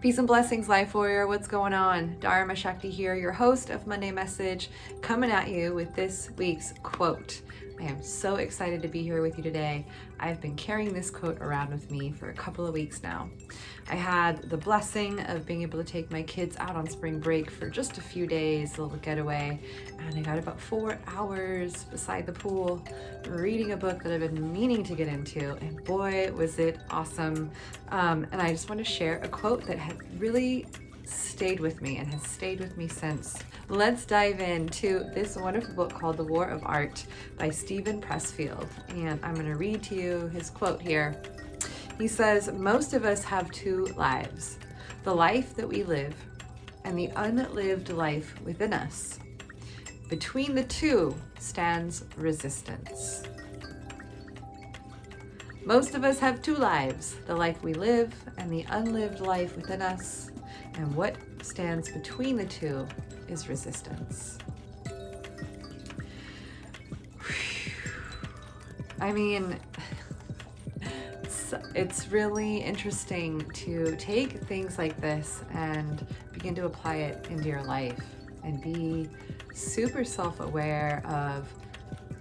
Peace and blessings, Life Warrior. What's going on? Dharma, Shakti here, your host of Monday Message, coming at you with this week's quote. I am so excited to be here with you today. I've been carrying this quote around with me for a couple of weeks now. I had the blessing of being able to take my kids out on spring break for just a few days, a little getaway, and I got about 4 hours beside the pool reading a book that I've been meaning to get into, and boy, was it awesome. And I just want to share a quote that had really stayed with me and has stayed with me since. Let's dive into this wonderful book called The War of Art by Stephen Pressfeilds, and I'm going to read to you his quote here. He says, "Most of us have two lives, the life that we live and the unlived life within us. Between the two stands resistance." Most of us have two lives, the life we live and the unlived life within us. And what stands between the two is resistance. I mean, it's really interesting to take things like this and begin to apply it into your life and be super self-aware of,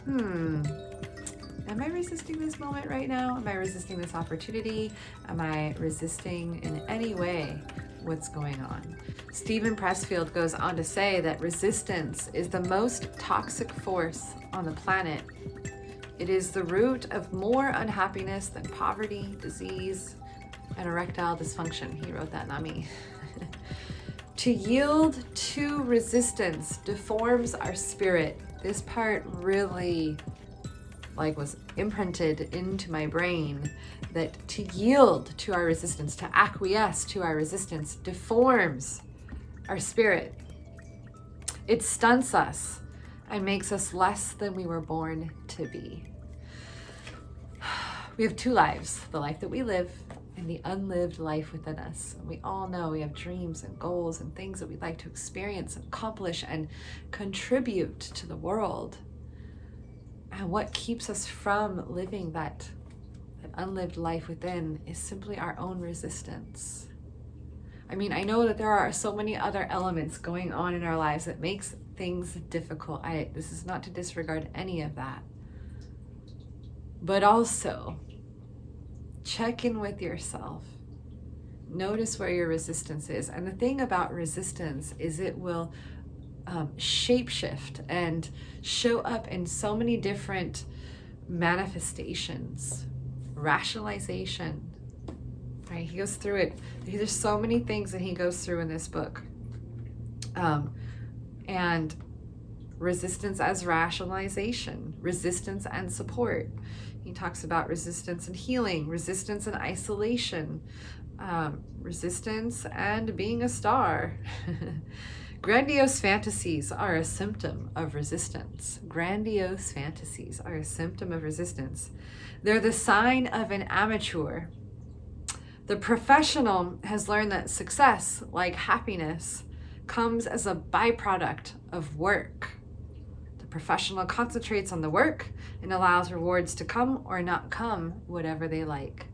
am I resisting this moment right now? Am I resisting this opportunity? Am I resisting in any way what's going on? Stephen Pressfeilds goes on to say that resistance is the most toxic force on the planet. It is the root of more unhappiness than poverty, disease, and erectile dysfunction. He wrote that, not me. To yield to resistance deforms our spirit. This part really was imprinted into my brain, that to yield to our resistance, to acquiesce to our resistance, deforms our spirit. It stunts us and makes us less than we were born to be. We have two lives, the life that we live and the unlived life within us. And we all know we have dreams and goals and things that we'd like to experience, accomplish, and contribute to the world. And what keeps us from living that unlived life within is simply our own resistance. I mean, I know that there are so many other elements going on in our lives that makes things difficult. This is not to disregard any of that. But also, check in with yourself. Notice where your resistance is. And the thing about resistance is it will shapeshift and show up in so many different manifestations. Rationalization, right? He goes through it. There's so many things that he goes through in this book. And resistance as rationalization, resistance and support. He talks about resistance and healing, resistance and isolation, resistance and being a star. Grandiose fantasies are a symptom of resistance. Grandiose fantasies are a symptom of resistance. They're the sign of an amateur. The professional has learned that success, like happiness, comes as a byproduct of work. The professional concentrates on the work and allows rewards to come or not come, whatever they like.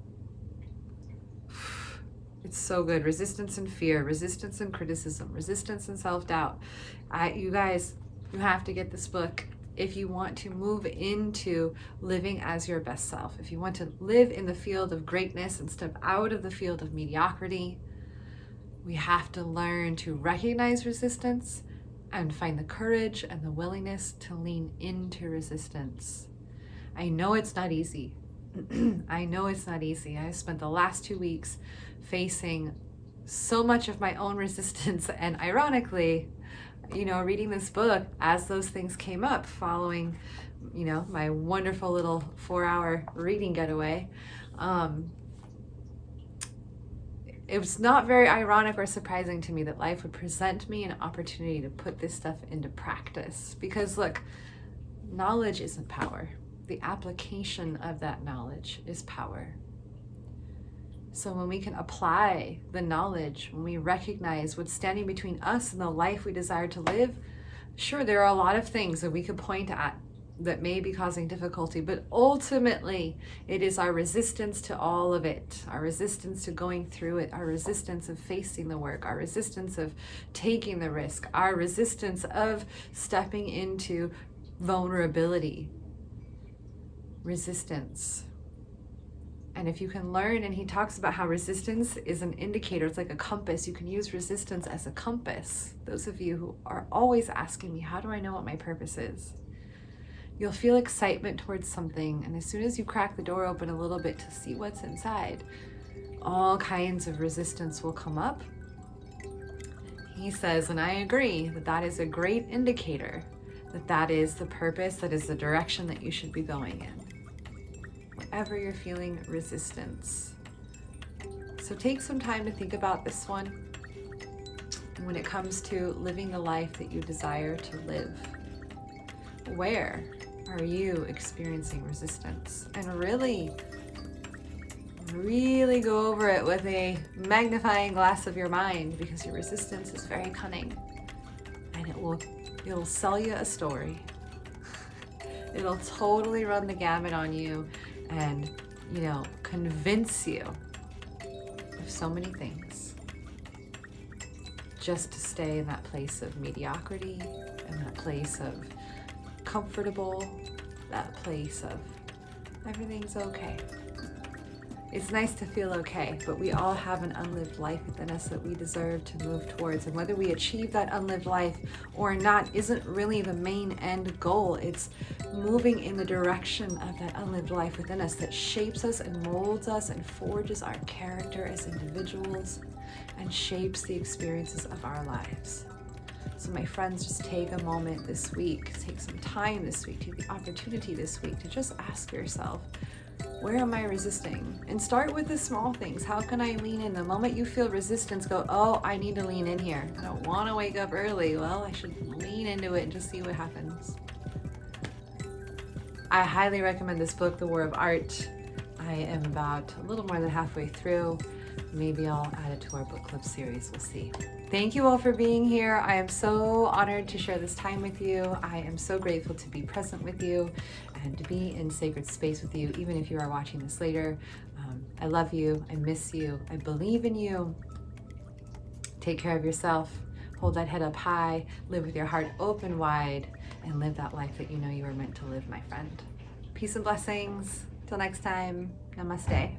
It's so good. Resistance and fear, resistance and criticism, resistance and self-doubt. You guys, you have to get this book if you want to move into living as your best self. If you want to live in the field of greatness and step out of the field of mediocrity, we have to learn to recognize resistance and find the courage and the willingness to lean into resistance. I know it's not easy. I know it's not easy. I spent the last 2 weeks facing so much of my own resistance, and ironically, reading this book as those things came up following, my wonderful little 4-hour reading getaway. It was not very ironic or surprising to me that life would present me an opportunity to put this stuff into practice. Because look, knowledge isn't power. The application of that knowledge is power. So when we can apply the knowledge, when we recognize what's standing between us and the life we desire to live, sure, there are a lot of things that we could point at that may be causing difficulty, but ultimately it is our resistance to all of it, our resistance to going through it, our resistance of facing the work, our resistance of taking the risk, our resistance of stepping into vulnerability, resistance. And if you can learn, and he talks about how resistance is an indicator, it's like a compass. You can use resistance as a compass. Those of you who are always asking me, how do I know what my purpose is? You'll feel excitement towards something, and as soon as you crack the door open a little bit to see what's inside, all kinds of resistance will come up. He says, and I agree, that that is a great indicator, that that is the purpose, that is the direction that you should be going in, whenever you're feeling resistance. So take some time to think about this one when it comes to living the life that you desire to live. Where are you experiencing resistance? And really go over it with a magnifying glass of your mind, because your resistance is very cunning, and it'll sell you a story. It'll totally run the gamut on you and, convince you of so many things, just to stay in that place of mediocrity, in that place of comfortable, that place of everything's okay. It's nice to feel okay, but we all have an unlived life within us that we deserve to move towards. And whether we achieve that unlived life or not isn't really the main end goal. It's moving in the direction of that unlived life within us that shapes us and molds us and forges our character as individuals and shapes the experiences of our lives. So my friends, just take a moment this week, take some time this week, take the opportunity this week to just ask yourself, where am I resisting? And start with the small things. How can I lean in? The moment you feel resistance, go, oh, I need to lean in here. I don't want to wake up early. Well, I should lean into it and just see what happens. I highly recommend this book, The War of Art. I am about a little more than halfway through. Maybe I'll add it to our book club series. We'll see. Thank you all for being here. I am so honored to share this time with you. I am so grateful to be present with you and to be in sacred space with you, even if you are watching this later. I love you. I miss you. I believe in you. Take care of yourself. Hold that head up high. Live with your heart open wide and live that life that you know you were meant to live, my friend. Peace and blessings. Till next time. Namaste.